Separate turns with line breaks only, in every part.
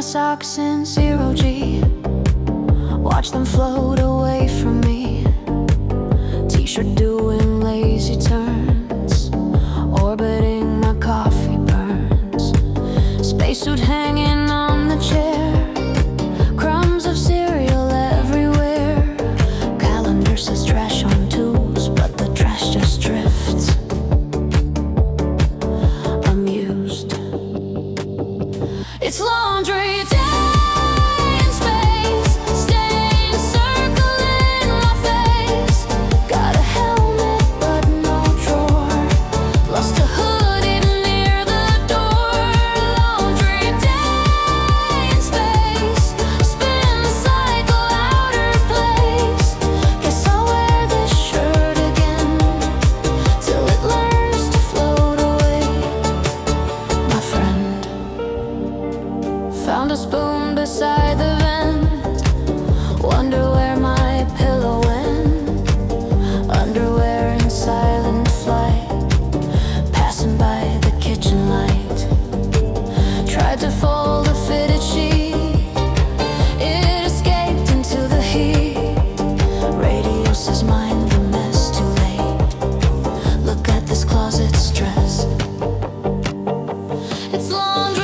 socks in zero-G, watch them float away from me. T-shirt doing lazy turns, orbiting my coffee burns. Spacesuit hanging on the chair, crumbs of cereal everywhere. Calendar says trash on tools, but the trash just drifts. Amused. It's laundry day. Found a spoon beside the vent, wonder where my pillow went. Underwear in silent flight, passing by the kitchen light. Tried to fold a fitted sheet, it escaped into the heat. Radio says mind the mess, too late. Look at this closet's dress. It's laundry.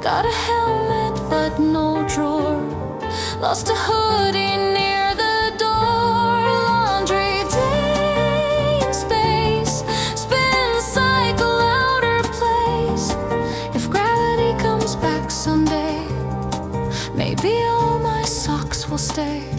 Got a helmet but no drawer, lost a hoodie near the door. Laundry day in space, spin cycle outer place. If gravity comes back someday, maybe all my socks will stay.